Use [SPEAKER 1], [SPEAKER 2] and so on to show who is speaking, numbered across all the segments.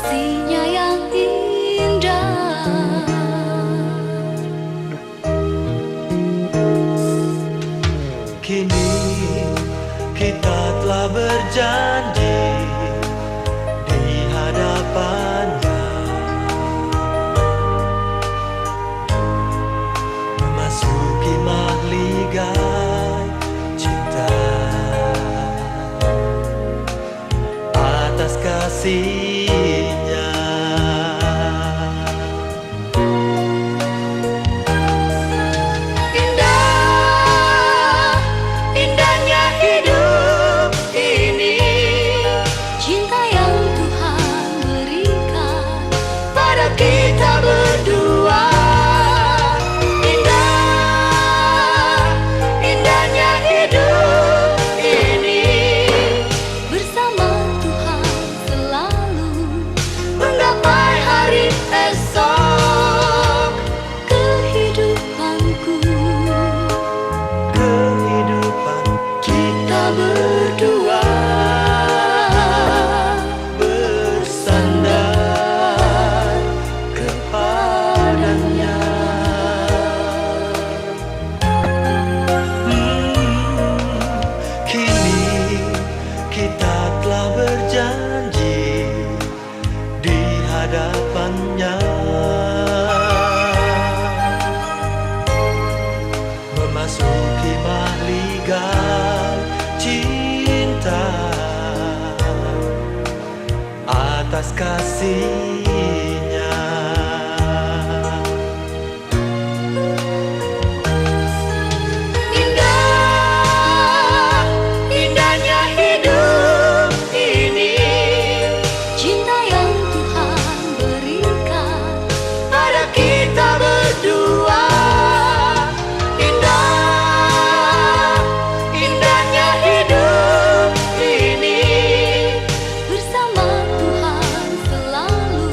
[SPEAKER 1] kasihnya yang indah.
[SPEAKER 2] Kini kita telah berjanji di hadapannya, memasuki mahligai cinta atas kasihnya.
[SPEAKER 1] Indah, indahnya hidup ini, cinta yang Tuhan berikan pada kita berdua. Indah, indahnya hidup ini, bersama Tuhan selalu menggapai hari esok. Kehidupanku,
[SPEAKER 2] Kehidupan
[SPEAKER 1] kita berdua
[SPEAKER 2] bersandar kepadanya. Kini kita telah berjanji di hadapannya, memasuki mahligai cinta atas kasihnya.
[SPEAKER 1] Indah, indahnya hidup ini, cinta yang Tuhan berikan pada kita berdua. Indah, indahnya hidup ini, bersama Tuhan selalu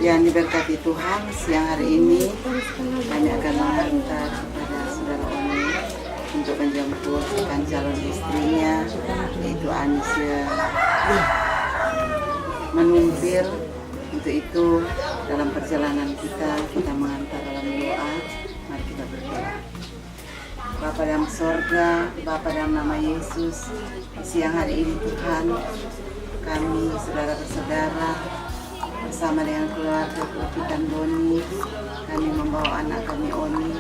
[SPEAKER 3] Yang diberkati Tuhan, siang hari ini kami akan menghantar kepada saudara Oni untuk menjemput calon istrinya, yaitu Anisya Menumpir. Untuk itu dalam perjalanan kita mengantar dalam doa. Mari kita berdoa. Bapa dalam sorga, Bapa dalam nama Yesus, siang hari ini Tuhan, kami saudara-saudara bersama dengan keluarga Kelopitan Doni, kami membawa anak kami Oni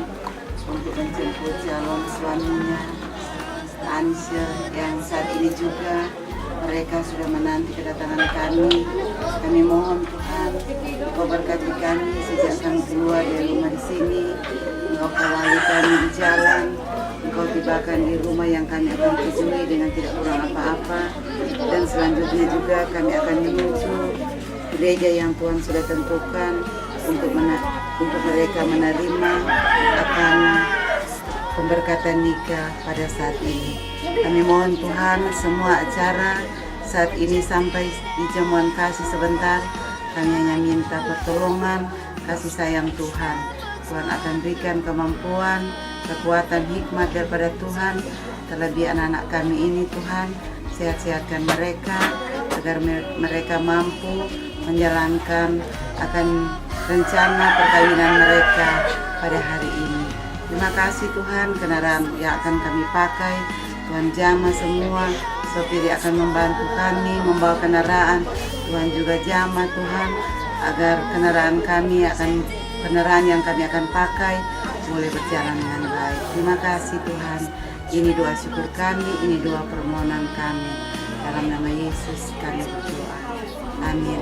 [SPEAKER 3] untuk menjemput calon suaminya Anisya, yang saat ini juga mereka sudah menanti kedatangan kami. Kami mohon Tuhan, Engkau berkati kami sejak kami keluar dari rumah di sini. Engkau kawali kami di jalan, Engkau tibakan di rumah yang kami akan tujui dengan tidak kurang apa-apa. Dan selanjutnya juga kami akan menuju gereja yang Tuhan sudah tentukan untuk mereka menerima akan pemberkatan nikah pada saat ini. Kami mohon Tuhan, semua acara saat ini sampai di jamuan kasih sebentar, kami hanya minta pertolongan, kasih sayang Tuhan. Tuhan akan berikan kemampuan, kekuatan, hikmat daripada Tuhan. Terlebih anak-anak kami ini Tuhan, sehat-sehatkan mereka agar mereka mampu menjalankan akan rencana perkawinan mereka pada hari ini. Terima kasih Tuhan, kendaraan yang akan kami pakai, Tuhan jamah semua, sopir yang akan membantu kami membawa kendaraan, Tuhan juga jamah Tuhan, agar kendaraan yang kami akan pakai boleh berjalan dengan baik. Terima kasih Tuhan, ini doa syukur kami, ini doa permohonan kami. Dalam nama Yesus kami berdoa. Amin.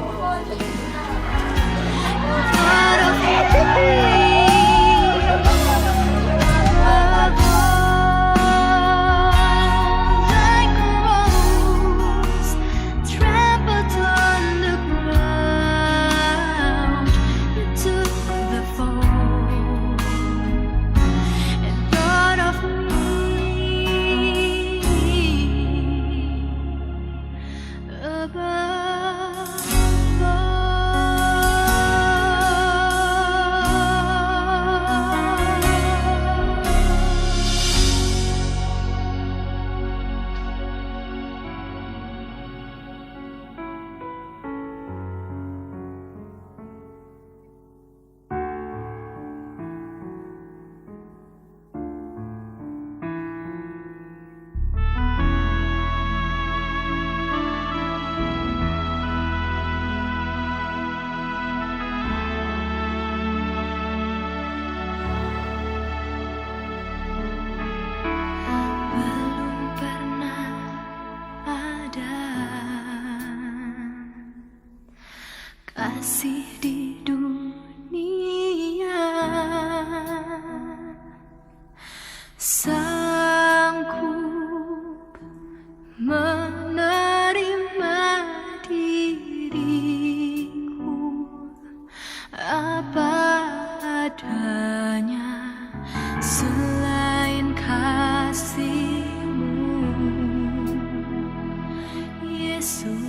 [SPEAKER 1] Kasih di dunia sanggup menerima diriku apa adanya selain kasih-Mu, Yesus.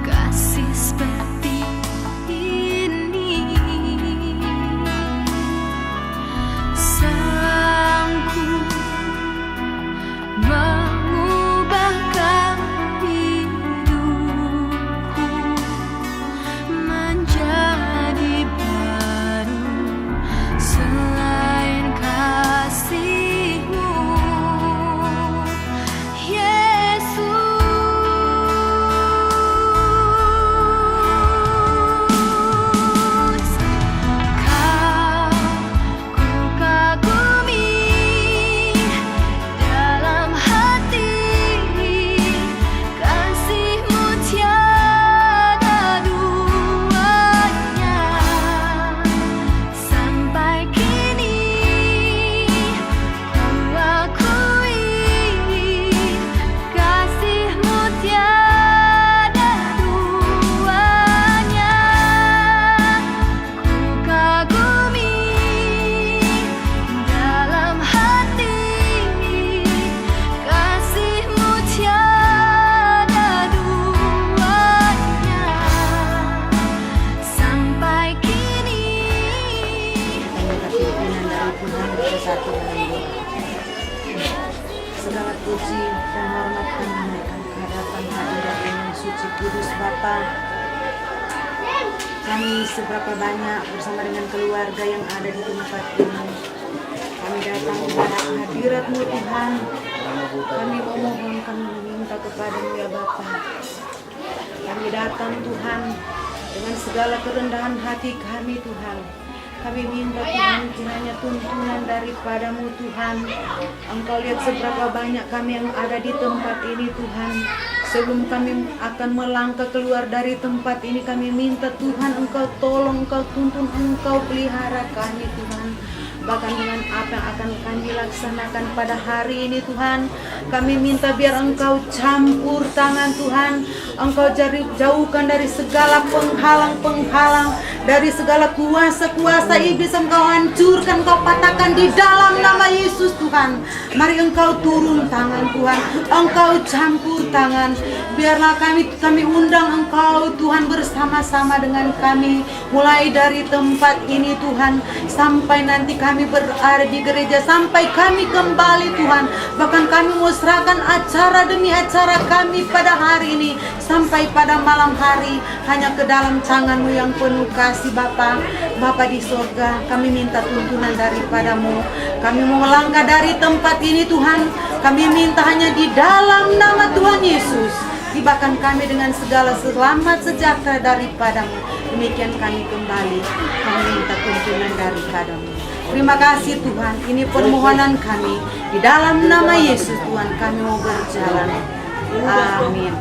[SPEAKER 1] Kasih seperti ini sanggup mengubahkan
[SPEAKER 4] puji, penghormat, menaikkan kehadapan hadirat yang suci kudus Bapa. Kami seberapa banyak bersama dengan keluarga yang ada di tempat ini. Kami datang kepada hadirat-Mu Tuhan. Kami memohon, kami meminta kepada-Mu ya Bapa. Kami datang Tuhan dengan segala kerendahan hati kami Tuhan. Kami minta Tuhan kiranya tuntunan daripada-Mu Tuhan. Engkau lihat seberapa banyak kami yang ada di tempat ini Tuhan. Sebelum kami akan melangkah keluar dari tempat ini, kami minta Tuhan Engkau tolong, Engkau tuntun, Engkau pelihara kami Tuhan. Bahkan dengan apa yang akan kami laksanakan pada hari ini Tuhan, kami minta biar Engkau campur tangan Tuhan. Engkau jauhkan dari segala penghalang-penghalang, dari segala kuasa-kuasa iblis. Engkau hancurkan, Engkau patahkan di dalam nama Yesus Tuhan. Mari Engkau turun tangan Tuhan, Engkau campur tangan. Biarlah kami undang Engkau Tuhan bersama-sama dengan kami, mulai dari tempat ini Tuhan, sampai nanti kami berada di gereja, sampai kami kembali Tuhan. Bahkan kami mau serahkan acara demi acara kami pada hari ini, sampai pada malam hari, hanya ke dalam tangan-Mu yang penuh kasih Bapa. Bapa di surga, kami minta tuntunan daripada-Mu. Kami mau melangkah dari tempat ini Tuhan. Kami minta hanya di dalam nama Tuhan Yesus. Tibakan kami dengan segala selamat sejahtera daripada-Mu. Demikian kami kembali. Kami minta tuntunan daripada-Mu. Terima kasih Tuhan. Ini permohonan kami. Di dalam nama Yesus Tuhan kami mau berjalan. Amin.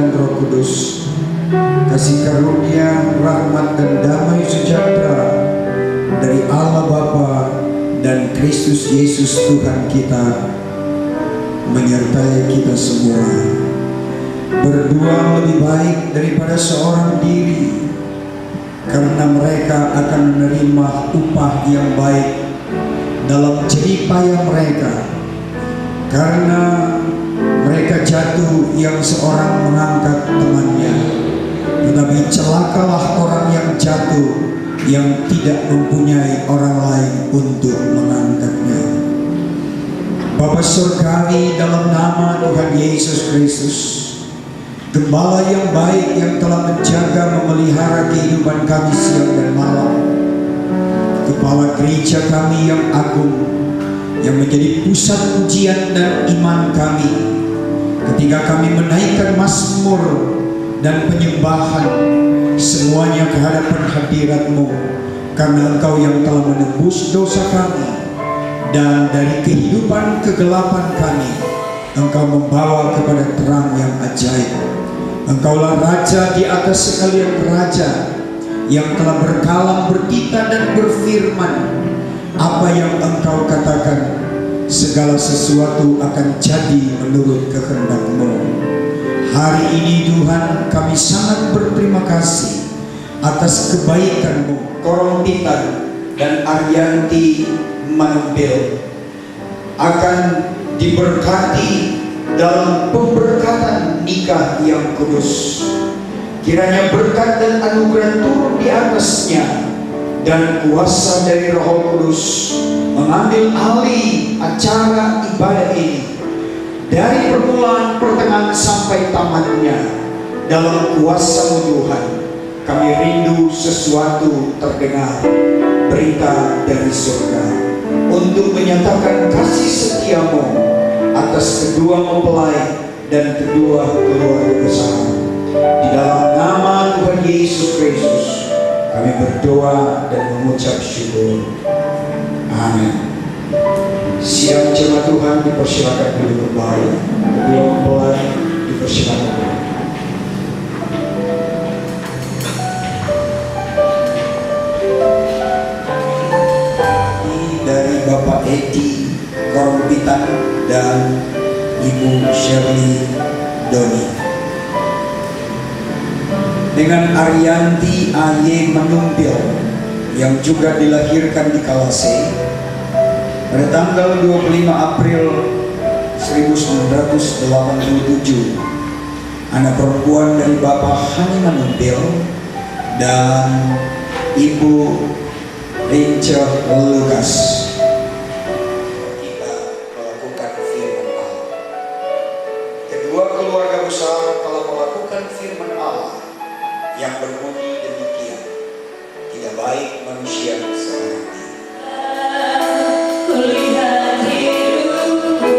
[SPEAKER 5] dan Roh Kudus, kasih karunia, rahmat dan damai sejahtera dari Allah Bapa dan Kristus Yesus Tuhan kita menyertai kita semua. Berdua lebih baik daripada seorang diri, karena mereka akan menerima upah yang baik dalam jerih payah mereka. Karena mereka jatuh yang seorang mengangkat temannya, tetapi celakalah orang yang jatuh yang tidak mempunyai orang lain untuk mengangkatnya. Bapa Surgawi, dalam nama Tuhan Yesus Kristus, Gembala yang baik yang telah menjaga memelihara kehidupan kami siang dan malam, Kepala gereja kami yang agung, yang menjadi pusat pujian dan iman kami, ketika kami menaikkan mazmur dan penyembahan semuanya ke hadapan hadirat-Mu, karena Engkau yang telah menebus dosa kami, dan dari kehidupan kegelapan kami Engkau membawa kepada terang yang ajaib. Engkaulah Raja di atas sekalian raja, yang telah berkalam, bertitah dan berfirman, apa yang Engkau katakan, segala sesuatu akan jadi menurut kehendak-Mu. Hari ini Tuhan, kami sangat berterima kasih atas kebaikan-Mu. Korongpitan dan Arianti Manungbil akan diberkati dalam pemberkatan nikah yang kudus. Kiranya berkat dan anugerah turun di atasnya, dan kuasa dari Roh Kudus mengambil alih acara ibadah ini dari permulaan, pertengahan sampai tamatnya. Dalam kuasa-Mu Tuhan, kami rindu sesuatu terdengar, berita dari surga, untuk menyatakan kasih setia-Mu atas kedua mempelai dan kedua keluarga besar. Di dalam nama Tuhan Yesus Kristus kami berdoa dan mengucap syukur. Amin. Siang jemaat Tuhan dipersilakan dulu kembali. Kedua mempelai dipersilakan. Dari Bapak Edi Korongpitan dan Ibu Shirley Doni, dengan Arianti A.Y. Manungbil yang juga dilahirkan di Kalase pada tanggal 25 April 1987, anak perempuan dari Bapak Hani Manungbil dan Ibu Rachel Lucas. Kita melakukan firman Allah. Kedua keluarga besar telah melakukan firman Allah yang berbunyi demikian: tidak baik manusia seorang diri.
[SPEAKER 1] Kulihat hidupku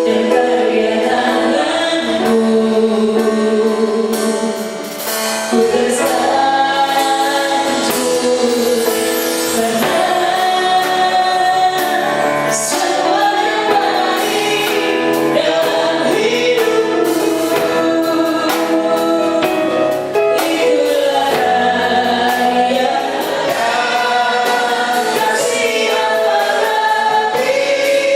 [SPEAKER 1] dan karya tanganmu, ku tersanjung karena semua yang baik dalam hidupku. Itulah raya kasih Allah beriku,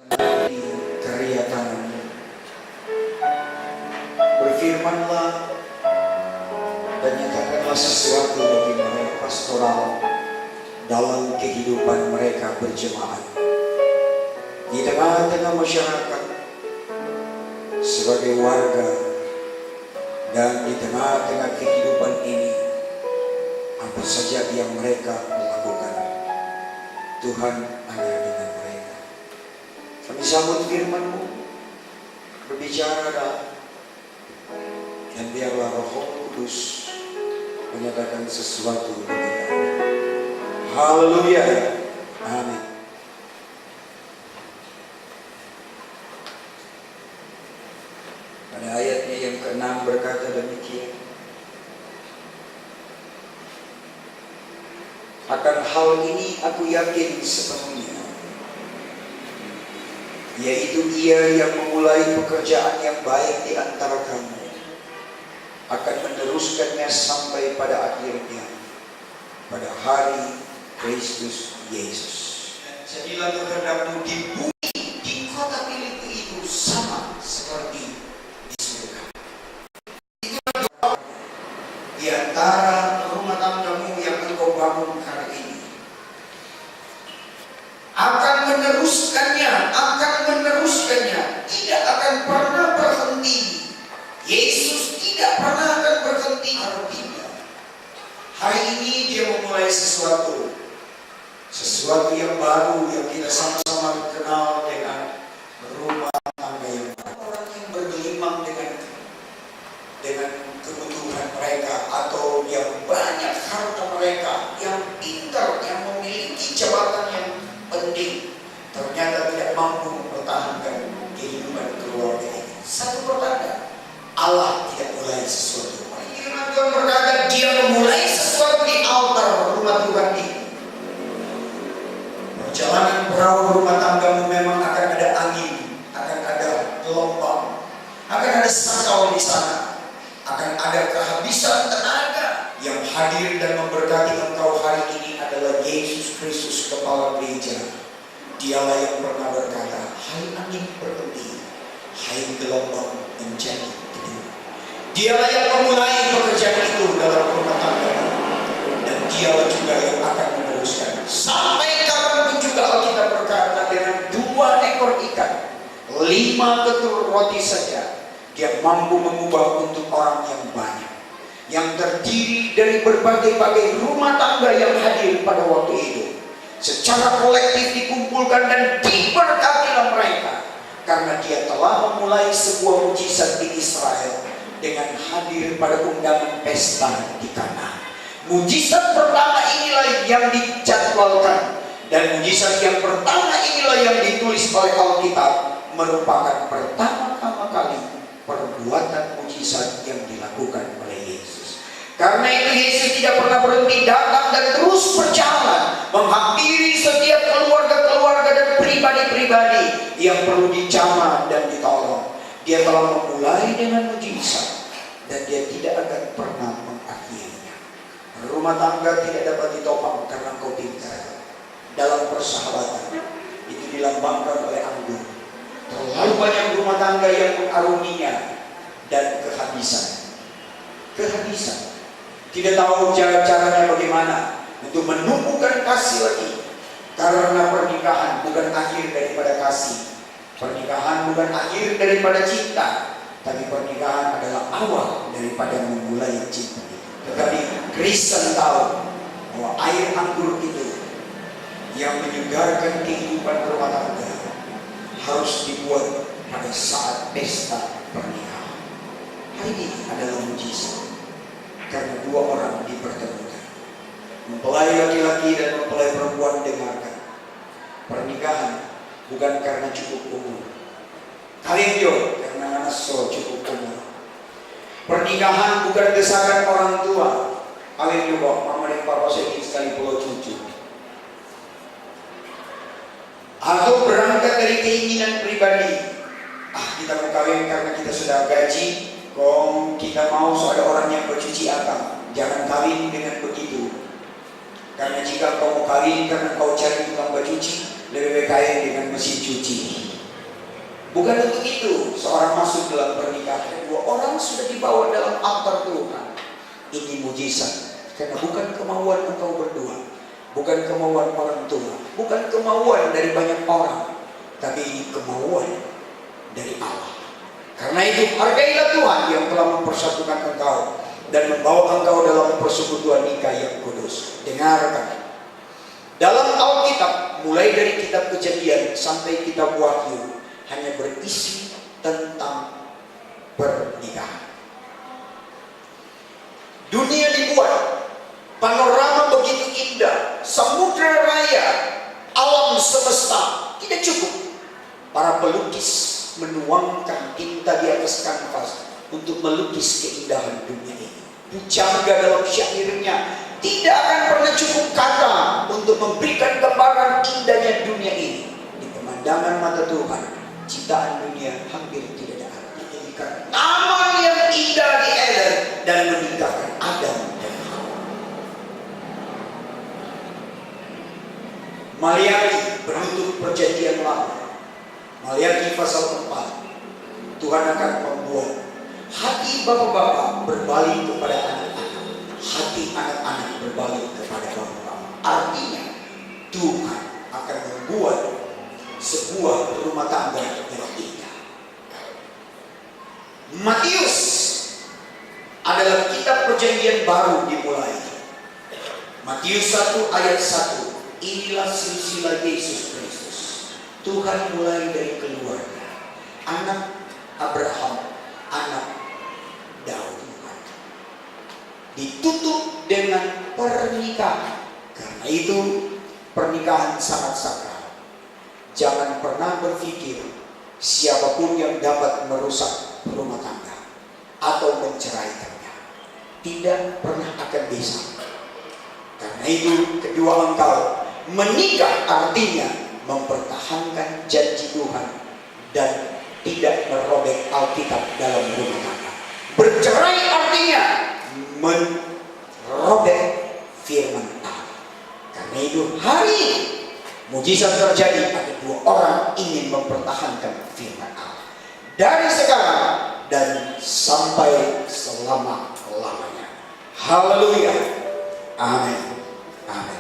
[SPEAKER 1] padaku menjadi
[SPEAKER 5] Karya tanganmu. Berfirmanlah dan nyatakanlah sesuatu bagi mereka pastoral dalam kehidupan mereka berjemaat di tengah-tengah masyarakat, sebagai warga, dan di tengah-tengah kehidupan ini, apa saja yang mereka lakukan, Tuhan ada dengan mereka. Kami sambut firman-Mu, berbicara dan biarlah Roh Kudus menyatakan sesuatu bagi kami. Haleluya. Amin. Pada ayatnya yang ke-6 berkata demikian. Akan hal ini aku yakin sepenuhnya, yaitu Ia yang memulai pekerjaan yang baik di antara kamu akan meneruskannya sampai pada akhirnya, pada hari Kristus Yesus. Dan jadilah kehendakmu di bumi, di kota Filipi itu sama seperti di surga. Itulah di antara rumah tanggamu yang engkau bangun hari ini. Akan meneruskannya, tidak akan pernah berhenti. Yesus tidak pernah akan berhenti. Artinya, hari ini Dia memulai sesuatu yang baru yang kita sama-sama kenal dengan rumah tangga yang baru. Orang yang bergelimang dengan kebutuhan mereka, atau yang banyak harta mereka, yang pintar, yang memiliki jabatan yang penting, ternyata tidak mampu mempertahankan kehidupan keluarga ini. Satu pertanda, Allah tidak mulai sesuatu. Firman Tuhan berkata, Dia memulai sesuatu di altar rumah Tuhan ini. Perjalanan perahu rumah tanggamu memang akan ada angin, akan ada gelombang, akan ada sakau di sana, akan ada kehabisan tenaga. Yang hadir dan memberkati engkau hari ini adalah Yesus Kristus, Kepala Gereja. Dialah yang pernah berkata, hai angin berhenti, hai gelombang menjadi teduh. Dialah yang memulai pekerjaan itu dalam rumah tangga, dan Dialah juga yang akan meneruskan. Sampai kapanpun juga Alkitab berkata, dengan 2 ekor ikan, 5 ketul roti saja, Dia mampu mengubah untuk orang yang banyak, yang terdiri dari berbagai-bagai rumah tangga yang hadir pada waktu itu. Secara kolektif dikumpulkan dan diberkatilah mereka, karena Dia telah memulai sebuah mujizat di Israel dengan hadir pada undangan pesta di Kana. Mujizat pertama inilah yang dijadwalkan, dan mujizat yang pertama inilah yang ditulis oleh Alkitab, merupakan pertama kali perbuatan mujizat yang dilakukan oleh Yesus. Karena itu Yesus tidak pernah berhenti datang dan terus berjalan, menghampiri setiap keluarga-keluarga dan pribadi-pribadi yang perlu dijamah dan ditolong. Dia telah memulai dengan mujizat, dan Dia tidak akan pernah mengakhirinya. Rumah tangga tidak dapat ditopang karena kau pintar. Dalam persahabatan itu dilambangkan oleh anggur. Terlalu banyak rumah tangga yang mengarunginya, dan kehabisan. Tidak tahu caranya bagaimana untuk menumbuhkan kasih lagi. Karena pernikahan bukan akhir daripada kasih, pernikahan bukan akhir daripada cinta, tapi pernikahan adalah awal daripada memulai cinta. Tetapi Kristen tahu bahwa air anggur itu yang menyegarkan kehidupan rumah tangga harus dibuat pada saat pesta pernikahan. Hari ini adalah mujizat, karena 2 orang dipertemukan. Mempelai laki-laki dan mempelai perempuan dengarkan. Pernikahan bukan karena cukup umur. Kalian juga karena so cukup umur. Pernikahan bukan desakan orang tua. Kalian juga, mama dan papa saya ingin sekali pulau cucu. Atau berangkat dari keinginan pribadi. Kita mau kawin karena kita sudah gaji. Kok kita mau ada orang yang bercuci akang. Jangan kawin dengan begitu. Karena jika kau mau kawin karena kau cari tukang bercuci, lebih baik kawin dengan mesin cuci. Bukan untuk itu seorang masuk dalam pernikahan. 2 orang sudah dibawa dalam altar Tuhan. Ini mujizat, karena bukan kemauan engkau berdua, bukan kemauan orang tua, bukan kemauan dari banyak orang, tapi kemauan dari Allah. Karena itu hargailah Tuhan yang telah mempersatukan engkau dan membawa engkau dalam persekutuan nikah yang kudus. Dengarkan, dalam Alkitab mulai dari kitab Kejadian sampai kitab Wahyu hanya berisi tentang pernikahan. Dunia dibuat, panorama begitu indah, samudra besar, tidak cukup. Para pelukis menuangkan tinta di atas kanvas untuk melukis keindahan dunia ini. Pujangga dalam syairnya tidak akan pernah cukup kata untuk memberikan gambaran indahnya dunia ini. Di pemandangan mata Tuhan, ciptaan dunia hampir tidak ada artinya. Taman yang indah di Eden dan meninggalkan Adam dan Hawa. Maliaki penutup perjanjian lama. Maliaki pasal 4. Tuhan akan membuat hati bapak-bapak berbalik kepada anak-anak, hati anak-anak berbalik kepada bapak-bapak. Artinya Tuhan akan membuat sebuah rumah tangga yang indah. Matius adalah kitab perjanjian baru dimulai. Matius 1 ayat 1. Inilah silsilah Yesus Kristus. Tuhan mulai dari keluarga, anak Abraham, anak Daud. Ditutup dengan pernikahan. Karena itu pernikahan sangat sakral. Jangan pernah berpikir siapapun yang dapat merusak rumah tangga atau menceraikannya. Tidak pernah akan bisa. Karena itu kedua engkau menikah artinya mempertahankan janji Tuhan dan tidak merobek Alkitab dalam rumah tangga. Bercerai artinya merobek firman Allah. Karena itu hari ini mujizat terjadi, ada dua orang ingin mempertahankan firman Allah dari sekarang dan sampai selama-lamanya. Haleluya. Amin. Amin.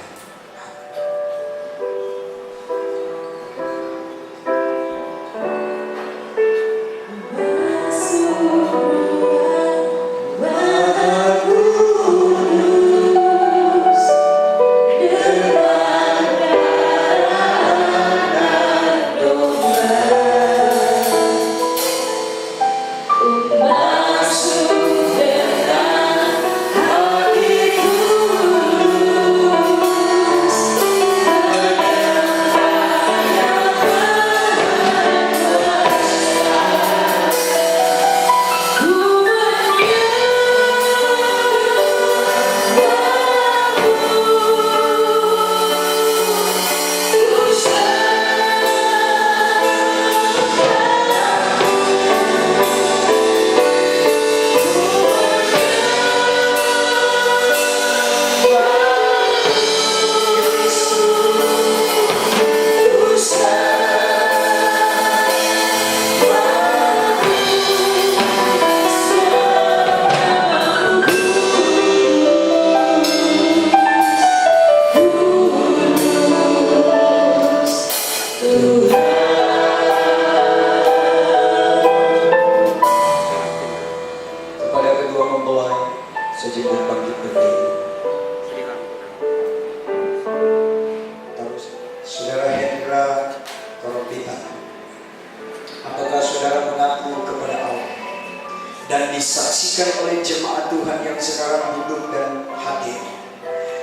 [SPEAKER 5] Disaksikan oleh jemaat Tuhan yang sekarang duduk dan hadir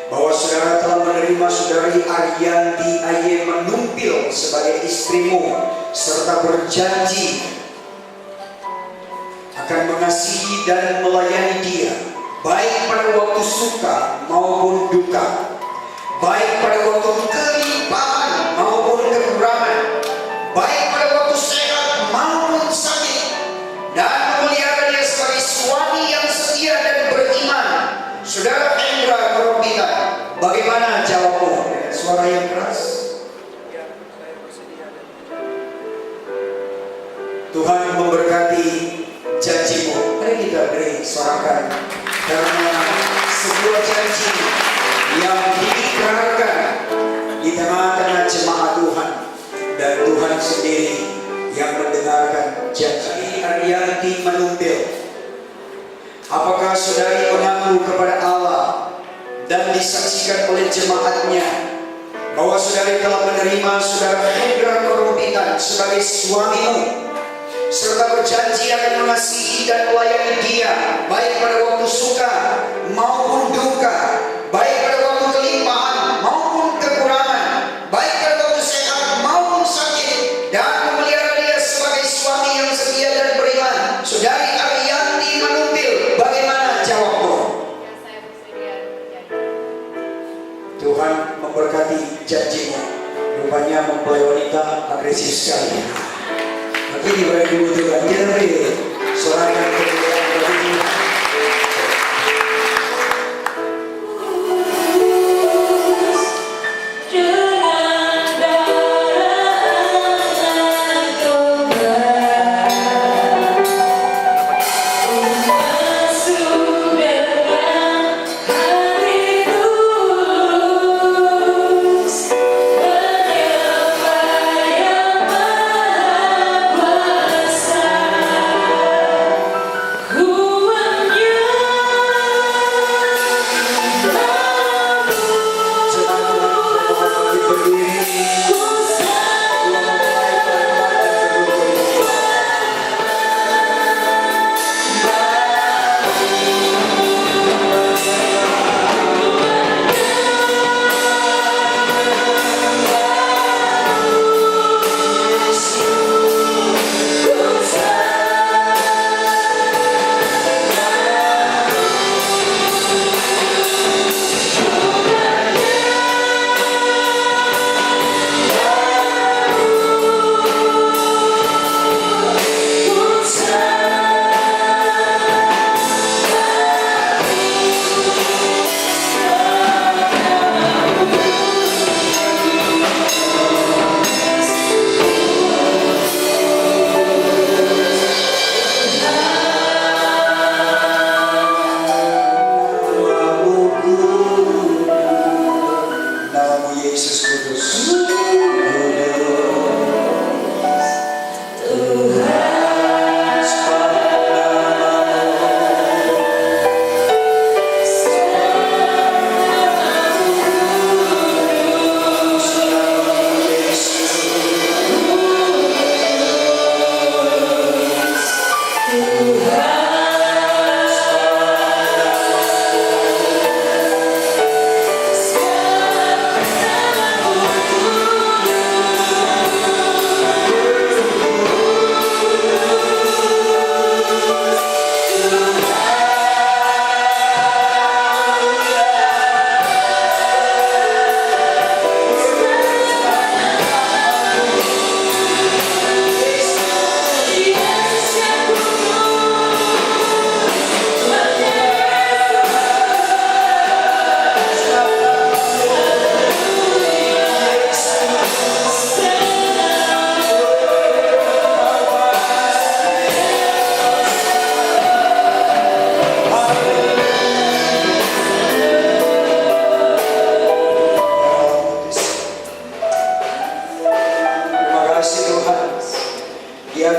[SPEAKER 5] bahwa saudara telah menerima saudari Ariyanti Aye Menumpil sebagai istrimu serta berjanji akan mengasihi dan melayani dia baik pada waktu suka maupun duka, baik pada waktu kelimpahan maupun kekurangan, baik pada waktu sehat maupun sakit, dan memelihara dia sebagai suami yang setia dan beriman. Saudara Hendra Koropita, bagaimana jawabmu dengan suara yang keras? Tuhan memberkati janjimu. Mari kita beri sorakan karena sebuah janji yang diikrarkan di tengah-tengah jemaat Tuhan dan Tuhan sendiri yang mendengarkan janji. Ariyanti Menumpil, apakah saudari mengaku kepada Allah dan disaksikan oleh jemaatnya bahwa saudari telah menerima saudara Hendra Koropita sebagai suamimu serta berjanji akan mengasihi dan melayani dia baik pada waktu suka maupun duka, baik pada waktu kelimpahan maupun kekurangan, baik pada waktu sehat maupun Tuhan memberkati janjinya. Rupanya mempelai wanita agresif sekali. Tapi di mereka dibutuhkan. Kita beri sorangan kemuliaan bagi
[SPEAKER 1] dengan darah Tuhan masuk dengan hati tulus menyembah yang Maha Kuasa.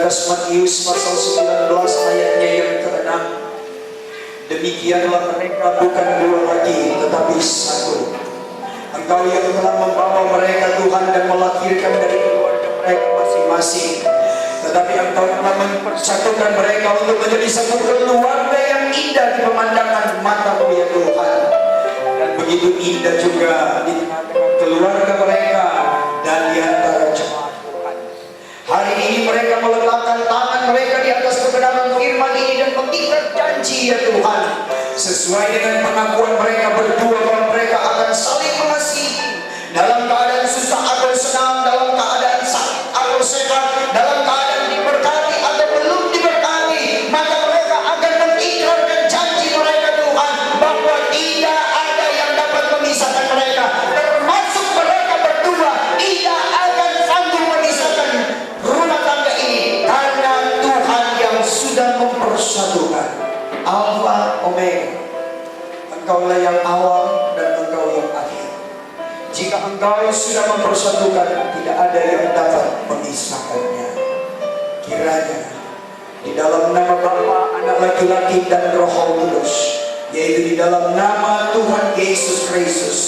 [SPEAKER 5] Matius pasal 19 ayatnya yang ke-6. Demikianlah mereka bukan dua lagi tetapi satu. Engkau yang telah membawa mereka Tuhan dan melahirkan dari keluarga mereka masing-masing, tetapi Engkau telah mempersatukan mereka untuk menjadi satu keluarga yang indah di pemandangan mata-Mu ya Tuhan. Dan begitu indah juga di tengah-tengah keluarga mereka dan di antara jemaat Tuhan. Hari ini mereka meletakkan tangan mereka di atas kebenaran firman ini dan mengikat janji ya Tuhan, sesuai dengan pengakuan mereka berdua bahwa mereka akan saling mengasihi dalam keadaan susah atau senang, dalam keadaan sakit atau sehat, dalam keadaan diberkati atau belum diberkati. Maka mereka akan mengikrarkan janji mereka Tuhan, bahwa tidak ada yang dapat memisahkan mereka, termasuk mereka berdua tidak akan sanggup memisahkan rumah tangga ini, karena Tuhan yang sudah mempersatukan. Alfa Omega, Engkaulah yang awal dan Engkau yang akhir. Jika Engkau sudah mempersatukan, tidak ada yang dapat memisahkannya. Kiranya di dalam nama Bapa, Anak laki-laki dan Roh Kudus, yaitu di dalam nama Tuhan Yesus Kristus,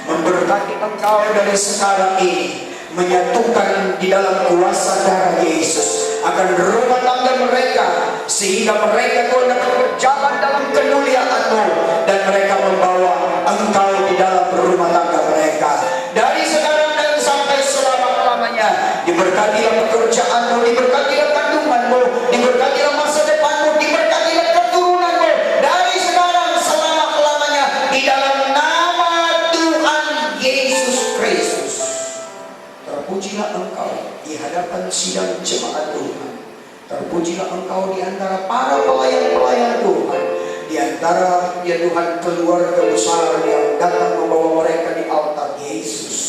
[SPEAKER 5] memberkati engkau dari sekarang ini, menyatukan di dalam kuasa darah Yesus akan rumah tangga mereka, sehingga mereka Tuhan dapat berjalan dalam kemuliaan-Mu, dan mereka membawa Engkau di dalam rumah tangga mereka dari sekarang dan sampai selama-lamanya. Diberkatilah pekerjaan-Mu, diberkatilah kandungan-Mu, diberkatilah masa depan-Mu, diberkatilah keturunan-Mu dari sekarang selama-lamanya, di dalam nama Tuhan Terpujilah Engkau di hadapan sidang jemaat Tuhan. Terpujilah Engkau di antara para pelayan-pelayan Tuhan, di antara ya Tuhan keluarga besar yang datang membawa mereka di altar Yesus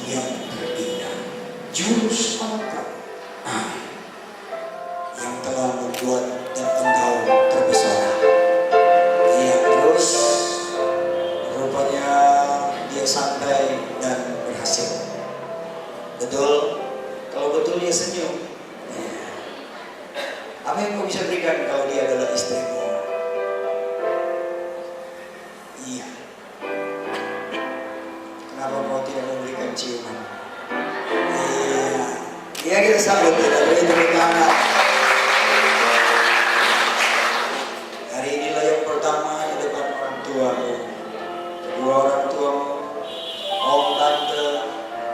[SPEAKER 5] yang terindah, Juru Selamat yang telah membuat dan Engkau terpesona. Iya, terus rupanya dia santai dan berhasil. Betul, kalau betul dia senyum. Apa yang kau bisa berikan kalau dia adalah istrimu? Iya. Kenapa kau tidak memberikan ciuman? Iya. Iya, kita sambut kita beri tepuk tangan. Hari inilah yang pertama di depan orang tuamu, kedua orang tuamu, om, tante,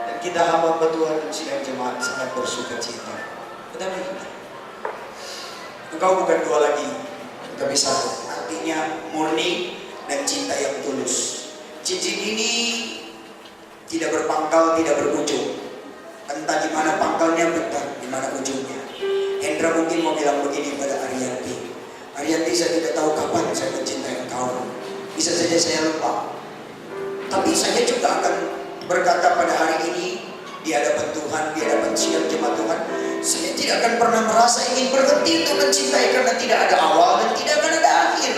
[SPEAKER 5] dan kita hamba Tuhan dan sidang jemaat sangat bersuka cita. Tetapi engkau bukan dua lagi, tapi satu. Artinya murni dan cinta yang tulus. Cincin ini tidak berpangkal, tidak berujung. Entah di mana pangkalnya, entah di mana ujungnya. Hendra mungkin mau bilang begini pada Ariyanti. Ariyanti, saya tidak tahu kapan saya mencintai engkau. Bisa saja saya lupa. Tapi saya juga akan berkata pada hari ini di hadapan Tuhan, di hadapan sidang jemaat Tuhan, saya tidak akan pernah merasa ingin berhenti untuk mencintai karena tidak ada awal dan tidak akan ada akhir.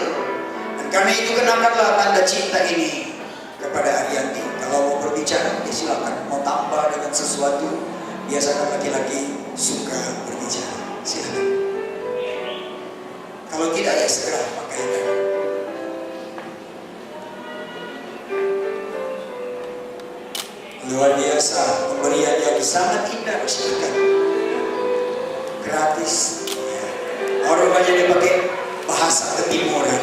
[SPEAKER 5] Dan karena itu kenakanlah tanda cinta ini kepada Ariyanti. Kalau mau berbicara, ya silakan. Mau tambah dengan sesuatu, biasakan laki-laki suka berbicara. Silakan. Kalau tidak, ya segera pakaikan. Luar biasa, pemberian yang sangat indah, silakan. Gratis. Rupanya dia pakai bahasa ketimuran.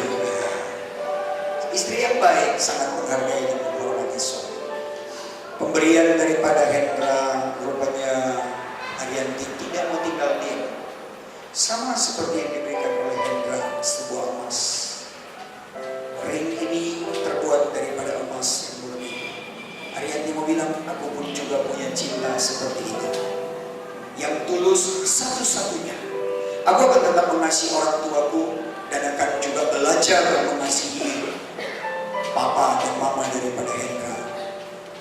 [SPEAKER 5] Istri yang baik sangat menghargai dan menghormati suami. Pemberian daripada Hendra, rupanya Ariyanti tidak mau tinggal diam. Sama seperti yang diberikan oleh Hendra, sebuah emas. Ring ini terbuat daripada emas yang murni. Ariyanti mau bilang, aku pun juga punya cinta seperti itu, yang tulus satu-satunya. Aku akan tetap mengasihi orang tuaku dan akan juga belajar mengasihi papa dan mama daripada Hendra.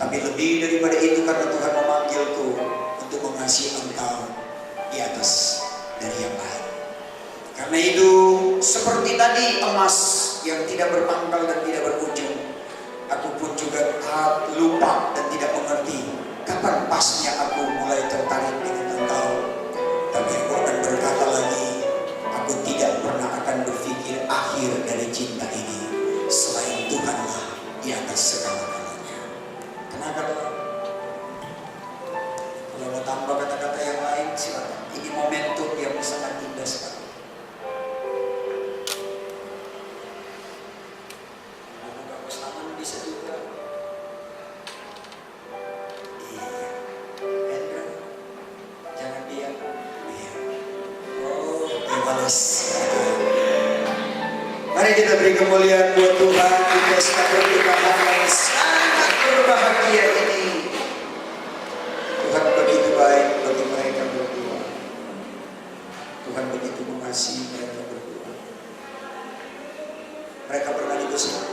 [SPEAKER 5] Tapi lebih daripada itu, karena Tuhan memanggilku untuk mengasihi engkau di atas dari yang lain. Karena itu, seperti tadi emas yang tidak berpangkal dan tidak berujung, aku pun juga lupa dan tidak mengerti kapan pasnya aku mulai tertarik dengan engkau. Tapi aku akan berkata lagi, aku tidak pernah akan berpikir akhir dari cinta ini selain Tuhanlah di atas segala-galanya. Kenapa? Kalau mau tambah kata-kata yang lain, silakan. Ini momentum yang sangat indah sekali. Buka bersama bisa juga. Iya. Hendra, jangan diam. Iya. Oh, balas. Mari kita beri kemuliaan buat Tuhan di pesta pernikahan yang sangat berbahagia ini. Tuhan begitu baik bagi mereka berdua. Tuhan begitu mengasihi mereka berdua. Mereka bernyanyi bersama.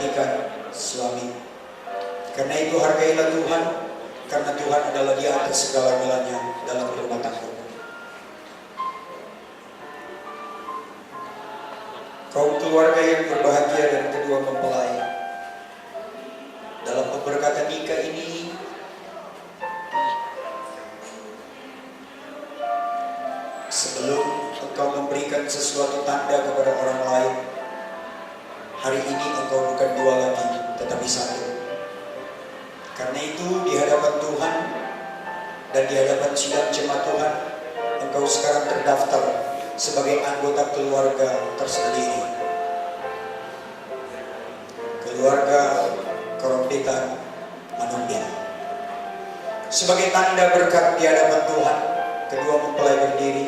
[SPEAKER 5] dijadikan suami. Karena itu hargailah Tuhan, karena Tuhan adalah di atas segala-galanya dalam rumah tangga. Kaum keluarga yang berbahagia dan kedua mempelai, dalam pemberkatan nikah ini sebelum engkau memberikan sesuatu tanda kepada orang lain, hari ini engkau bukan dua lagi, tetapi satu. Karena itu di hadapan Tuhan dan di hadapan sidang jemaat Tuhan, engkau sekarang terdaftar sebagai anggota keluarga tersendiri. Keluarga Korompitan Manumbia. Sebagai tanda berkat di hadapan Tuhan, kedua mempelai berdiri.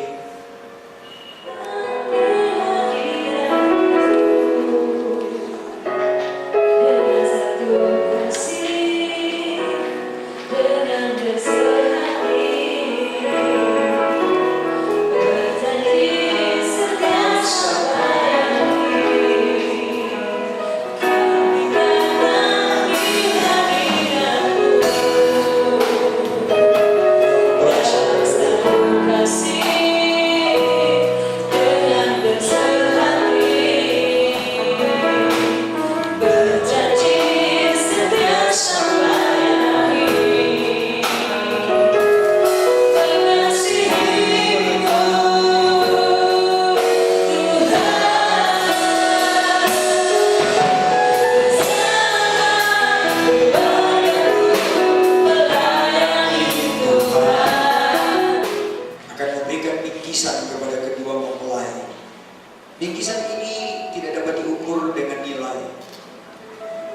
[SPEAKER 5] Bingkisan ini tidak dapat diukur dengan nilai,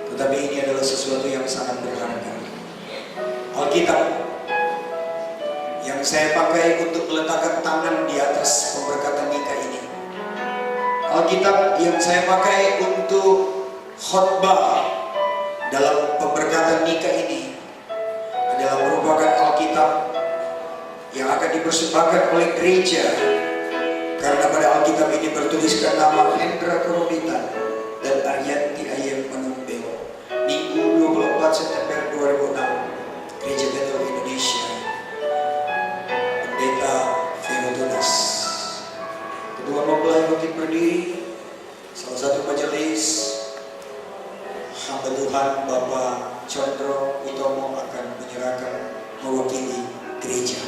[SPEAKER 5] tetapi ini adalah sesuatu yang sangat berharga. Alkitab yang saya pakai untuk meletakkan tangan di atas pemberkatan nikah ini, Alkitab yang saya pakai untuk khotbah dalam pemberkatan nikah ini adalah merupakan Alkitab yang akan dipersembahkan oleh gereja. Karena pada Alkitab ini bertuliskan nama Hendra Korompitan dan Arianti Ayem Manumbia. Minggu 24 September 2006, Gereja Bethel Indonesia, Pendeta Verotunas. Kedua mempelai bangkit berdiri. Salah satu majelis hamba Tuhan Bapak Condro Utomo akan menyerahkan mewakili gereja.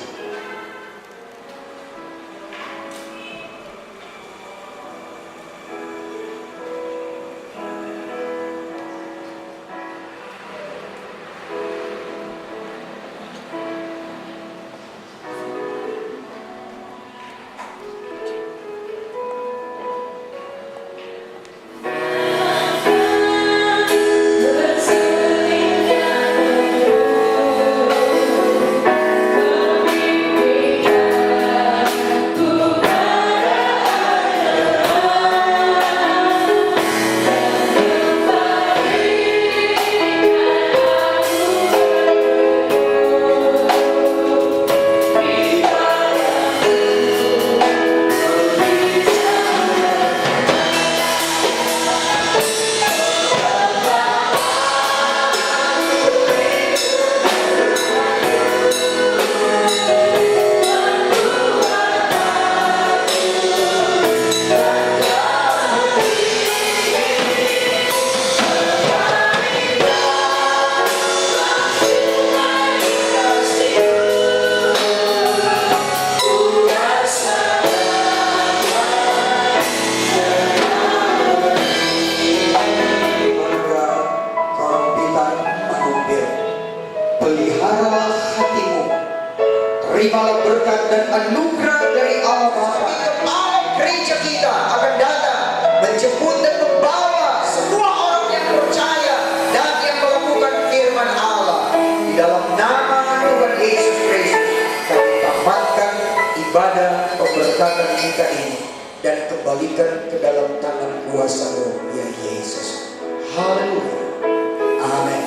[SPEAKER 5] Peliharalah hatimu, terimalah berkat dan anugerah dari Allah Bapa. Kepala gereja kita akan datang menjemput dan membawa semua orang yang percaya dan yang melakukan firman Allah. Di dalam nama Tuhan Yesus Kristus, kami tamatkan ibadah pemberkatan kita ini dan kembalikan ke dalam tangan kuasa-Mu, ya Yesus. Haleluya. Amin.